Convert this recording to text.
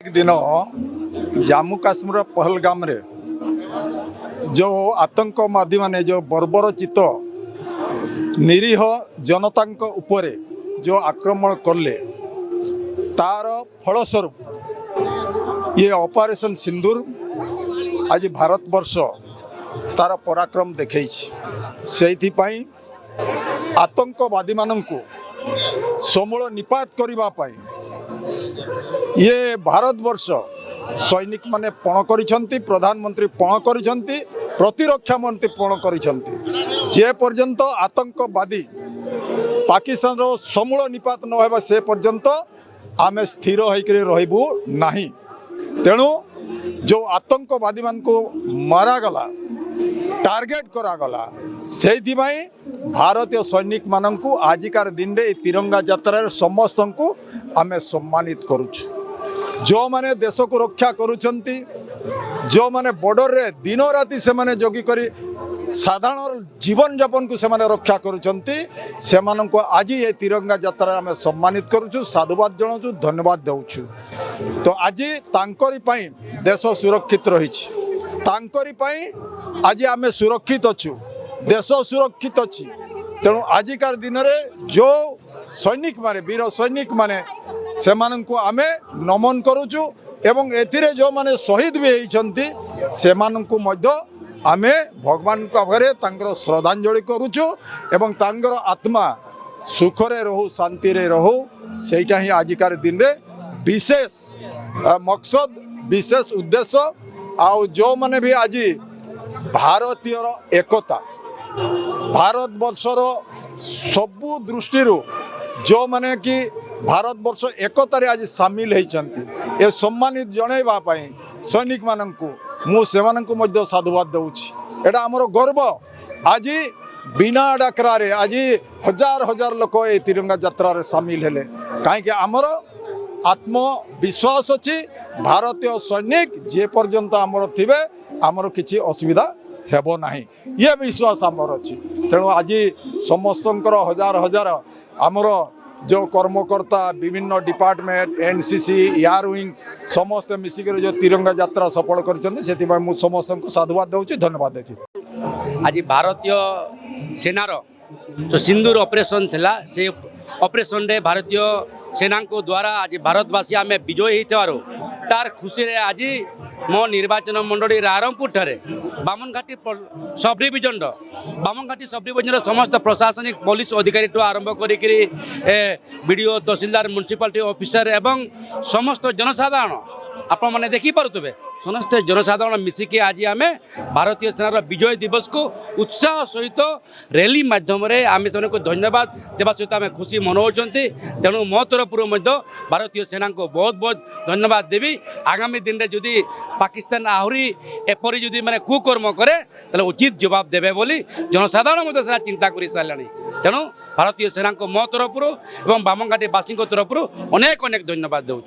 एक दिन जम्मू काश्मीर पहलगाम रे जो आतंकवादी माने जो बर्बरचित निरीह जनता उपरे जो आक्रमण कले तार फलस्वरूप ये ऑपरेशन सिंदूर आज भारतवर्ष तार पराक्रम देखै से आतंकवादी माननकु समूल निपात करने ये भारतवर्ष सैनिक माने पण करिसंती, प्रधानमंत्री पण करिसंती, प्रतिरक्षा मंत्री पण करिसंती। जे पर्यंत आतंकवादी पाकिस्तान रो समूल निपात न होबा से पर्यंत आमे स्थिर होइकरे रहबू नाही। तेणु जो आतंकवादी मान को मारा गला, टार्गेट करा गला, से भारतीय सैनिक माननकु आजिकार दिन रे तिरंगा यात्रा समस्त को आमे सम्मानित करूछु। जो माने देश को रक्षा करुछंती, जो माने बॉर्डर रे दिन राति से माने जगी करी साधारण जीवन यापन को से माने रक्षा करुछंती, से मानन को आज ये तिरंगा यात्रा आमे सम्मानित करूछु, साधुवाद जणाछु, धन्यवाद देउछु। तो आज तांकरी पई देश सुरक्षित रहिछि, तांकरी पई आज आमे सुरक्षित अछु, देश सुरक्षित अछि। तेणु आजिकार दिन रे जो सैनिक माने वीर सैनिक माने से माननकु आमे नमन करूछु एवं एथिरे जो माने शहीद भी होइछंती से माननकु मध्य आमे भगवान को आगे तांकर श्रद्धांजलि करूछु एवं तांकर आत्मा सुखरे रहू, शांति रे रहू। सेटा ही आजिकार दिन रे विशेष मकसद, विशेष उद्देश्य। आ जो माने भी आज भारतीय एकता, भारतवर्षर सबु दृष्टि जो माने कि भारतवर्ष एकतार आज सामिल होती ए सम्मानित जनइबा सैनिक माननकु मु सेमाननकु मध्य साधुवाद देउछि। एटा हमर गर्व। आज बिना डाकरा रे आज हजार हजार लोक ए तिरंगा यात्रा रे सामिल हेले, कहीं आमर आत्मविश्वास अच्छी भारतीय सैनिक जे पर्यंत आमर थिबे आमर किछि असुविधा हेबो नाही, ये विश्वास आमर अच्छी। तेणु आज समस्तंकर हजार हजार आमर जो कर्मकर्ता विभिन्न डिपार्टमेंट एनसीसी एयर विंग समस्त मिसिक जो तिरंगा यात्रा सफल कर समस्त को साधुवाद दूसरी, धन्यवाद देती। आज भारतीय सेनार जो सिंदूर ऑपरेशन थिला से ऑपरेशन रे भारतीय सेना को द्वारा आज भारतवासी आम विजयी होइथारो तार खुशी रे आज मो निर्वाचन मंडली रारंगपुर ठारे बामनघाटी सब डिविजन बामनघाटी सब डिविजन समस्त प्रशासनिक पुलिस अधिकारी ठू आरंभ करी बीडीओ तहसीलदार म्युनिसिपालिटी ऑफिसर एवं समस्त जनसाधारण आपण मैंने देखिपे समस्त जनसाधारण मिसिकी आज आम भारतीय सेनार विजय दिवस को उत्साह सहित रैली माध्यम आम से धन्यवाद देवा सहित आम खुशी मनाऊँच। तेणु मो तरफ भारतीय सेना को बहुत बहुत धन्यवाद देवी। आगामी दिन में जदि पाकिस्तान आहरी एपरी जदि मैंने कुकर्म करे तो उचित जवाब देवे बोली जनसाधारण से चिंता कर सारे। तेणु भारतीय सेना को मो तरफ एवं बामनघाटी वासी तरफ अनेक अनेक धन्यवाद दूँ।